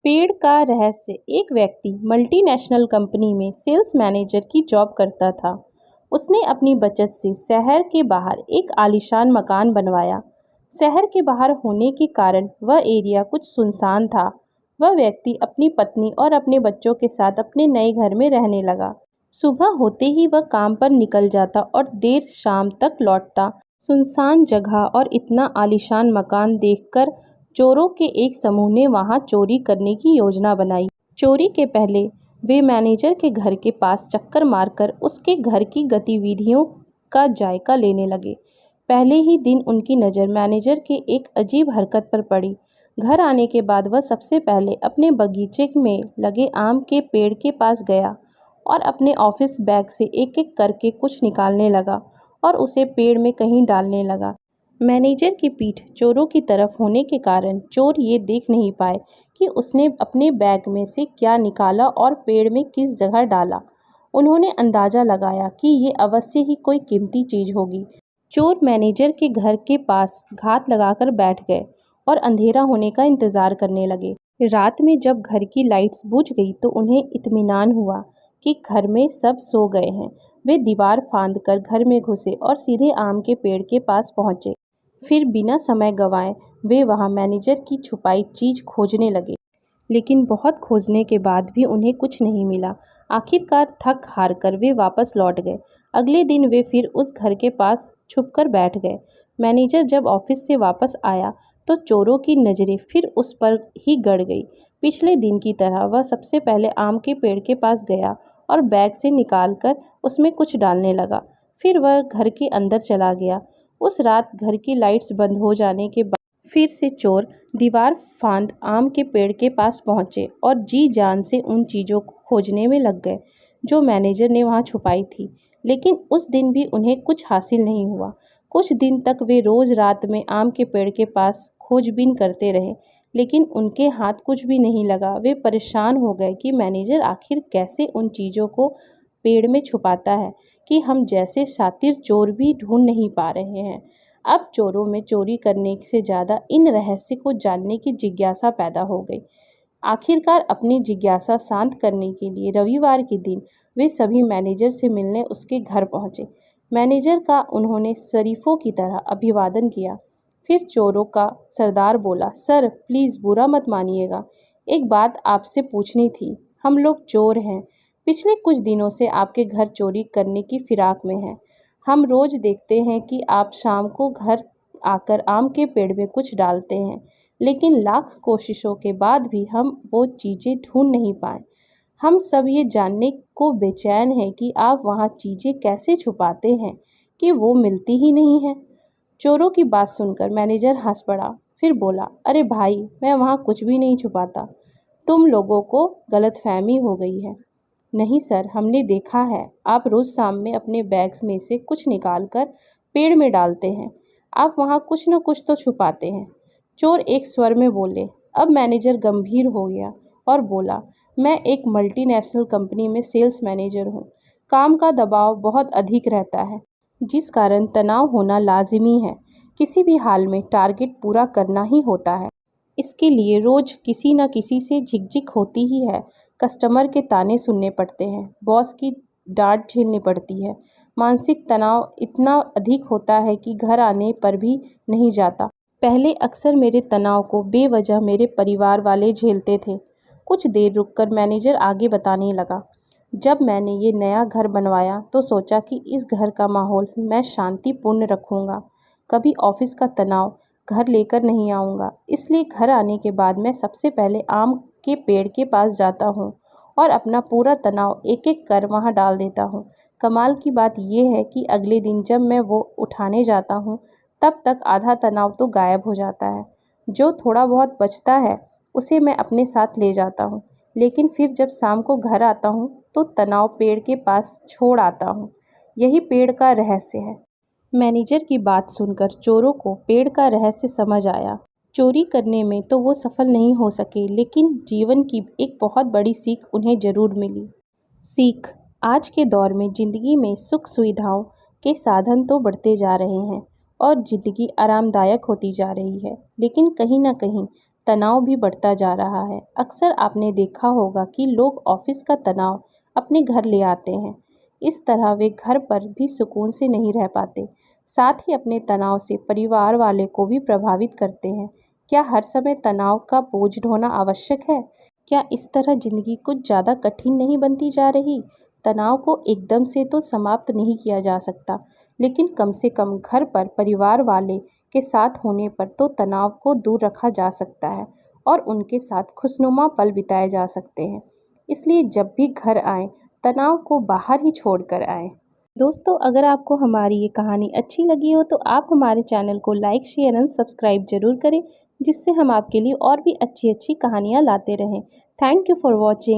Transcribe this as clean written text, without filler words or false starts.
पेड़ का रहस्य। एक व्यक्ति मल्टीनेशनल कंपनी में सेल्स मैनेजर की जॉब करता था। उसने अपनी बचत से शहर के बाहर एक आलीशान मकान बनवाया। शहर के बाहर होने के कारण वह एरिया कुछ सुनसान था। वह व्यक्ति अपनी पत्नी और अपने बच्चों के साथ अपने नए घर में रहने लगा। सुबह होते ही वह काम पर निकल जाता और देर शाम तक लौटता। सुनसान जगह और इतना आलीशान मकान देखकर चोरों के एक समूह ने वहां चोरी करने की योजना बनाई। चोरी के पहले वे मैनेजर के घर के पास चक्कर मारकर उसके घर की गतिविधियों का जायका लेने लगे। पहले ही दिन उनकी नज़र मैनेजर के एक अजीब हरकत पर पड़ी। घर आने के बाद वह सबसे पहले अपने बगीचे में लगे आम के पेड़ के पास गया और अपने ऑफिस बैग से एक एक करके कुछ निकालने लगा और उसे पेड़ में कहीं डालने लगा। मैनेजर की पीठ चोरों की तरफ होने के कारण चोर ये देख नहीं पाए कि उसने अपने बैग में से क्या निकाला और पेड़ में किस जगह डाला। उन्होंने अंदाजा लगाया कि ये अवश्य ही कोई कीमती चीज होगी। चोर मैनेजर के घर के पास घात लगाकर बैठ गए और अंधेरा होने का इंतजार करने लगे। रात में जब घर की लाइट्स बुझ गई तो उन्हें इत्मीनान हुआ कि घर में सब सो गए हैं। वे दीवार फांदकर घर में घुसे और सीधे आम के पेड़ के पास पहुंचे। फिर बिना समय गंवाए वे वहां मैनेजर की छुपाई चीज खोजने लगे। लेकिन बहुत खोजने के बाद भी उन्हें कुछ नहीं मिला। आखिरकार थक हार कर वे वापस लौट गए। अगले दिन वे फिर उस घर के पास छुपकर बैठ गए। मैनेजर जब ऑफिस से वापस आया तो चोरों की नज़रें फिर उस पर ही गड़ गई। पिछले दिन की तरह वह सबसे पहले आम के पेड़ के पास गया और बैग से निकालकर उसमें कुछ डालने लगा। फिर वह घर के अंदर चला गया। उस रात घर की लाइट्स बंद हो जाने के बाद फिर से चोर दीवार फांद आम के पेड़ के पास पहुंचे और जी जान से उन चीज़ों को खोजने में लग गए जो मैनेजर ने वहां छुपाई थी। लेकिन उस दिन भी उन्हें कुछ हासिल नहीं हुआ। कुछ दिन तक वे रोज रात में आम के पेड़ के पास खोजबीन करते रहे, लेकिन उनके हाथ कुछ भी नहीं लगा। वे परेशान हो गए कि मैनेजर आखिर कैसे उन चीज़ों को पेड़ में छुपाता है कि हम जैसे शातिर चोर भी ढूंढ नहीं पा रहे हैं। अब चोरों में चोरी करने से ज़्यादा इन रहस्य को जानने की जिज्ञासा पैदा हो गई। आखिरकार अपनी जिज्ञासा शांत करने के लिए रविवार के दिन वे सभी मैनेजर से मिलने उसके घर पहुंचे। मैनेजर का उन्होंने शरीफों की तरह अभिवादन किया। फिर चोरों का सरदार बोला, सर प्लीज़ बुरा मत मानिएगा, एक बात आपसे पूछनी थी। हम लोग चोर हैं, पिछले कुछ दिनों से आपके घर चोरी करने की फिराक में हैं। हम रोज़ देखते हैं कि आप शाम को घर आकर आम के पेड़ में कुछ डालते हैं, लेकिन लाख कोशिशों के बाद भी हम वो चीज़ें ढूंढ नहीं पाए। हम सब ये जानने को बेचैन हैं कि आप वहाँ चीज़ें कैसे छुपाते हैं कि वो मिलती ही नहीं हैं। चोरों की बात सुनकर मैनेजर हंस पड़ा। फिर बोला, अरे भाई, मैं वहाँ कुछ भी नहीं छुपाता। तुम लोगों को गलतफहमी हो गई है। नहीं सर, हमने देखा है आप रोज़ शाम में अपने बैग्स में से कुछ निकाल कर पेड़ में डालते हैं। आप वहाँ कुछ न कुछ तो छुपाते हैं। चोर एक स्वर में बोले। अब मैनेजर गंभीर हो गया और बोला, मैं एक मल्टीनेशनल कंपनी में सेल्स मैनेजर हूँ। काम का दबाव बहुत अधिक रहता है, जिस कारण तनाव होना लाजिमी है। किसी भी हाल में टारगेट पूरा करना ही होता है। इसके लिए रोज़ किसी न किसी से झिकझिक होती ही है। कस्टमर के ताने सुनने पड़ते हैं, बॉस की डांट झेलनी पड़ती है। मानसिक तनाव इतना अधिक होता है कि घर आने पर भी नहीं जाता। पहले अक्सर मेरे तनाव को बेवजह मेरे परिवार वाले झेलते थे। कुछ देर रुककर मैनेजर आगे बताने लगा, जब मैंने ये नया घर बनवाया तो सोचा कि इस घर का माहौल मैं शांतिपूर्ण रखूँगा। कभी ऑफिस का तनाव घर लेकर नहीं आऊँगा। इसलिए घर आने के बाद मैं सबसे पहले आम के पेड़ के पास जाता हूँ और अपना पूरा तनाव एक एक कर वहाँ डाल देता हूँ। कमाल की बात यह है कि अगले दिन जब मैं वो उठाने जाता हूँ तब तक आधा तनाव तो गायब हो जाता है। जो थोड़ा बहुत बचता है उसे मैं अपने साथ ले जाता हूँ, लेकिन फिर जब शाम को घर आता हूँ तो तनाव पेड़ के पास छोड़ आता हूँ। यही पेड़ का रहस्य है। मैनेजर की बात सुनकर चोरों को पेड़ का रहस्य समझ आया। चोरी करने में तो वो सफल नहीं हो सके, लेकिन जीवन की एक बहुत बड़ी सीख उन्हें जरूर मिली। सीख, आज के दौर में ज़िंदगी में सुख सुविधाओं के साधन तो बढ़ते जा रहे हैं और ज़िंदगी आरामदायक होती जा रही है, लेकिन कहीं ना कहीं तनाव भी बढ़ता जा रहा है। अक्सर आपने देखा होगा कि लोग ऑफिस का तनाव अपने घर ले आते हैं। इस तरह वे घर पर भी सुकून से नहीं रह पाते, साथ ही अपने तनाव से परिवार वाले को भी प्रभावित करते हैं। क्या हर समय तनाव का बोझ ढोना आवश्यक है? क्या इस तरह जिंदगी कुछ ज़्यादा कठिन नहीं बनती जा रही? तनाव को एकदम से तो समाप्त नहीं किया जा सकता, लेकिन कम से कम घर पर परिवार वाले के साथ होने पर तो तनाव को दूर रखा जा सकता है और उनके साथ खुशनुमा पल बिताए जा सकते हैं। इसलिए जब भी घर आएं, तनाव को बाहर ही छोड़ कर आएं। दोस्तों, अगर आपको हमारी ये कहानी अच्छी लगी हो तो आप हमारे चैनल को लाइक, शेयर एंड सब्सक्राइब जरूर करें, जिससे हम आपके लिए और भी अच्छी अच्छी कहानियाँ लाते रहें। Thank you for watching.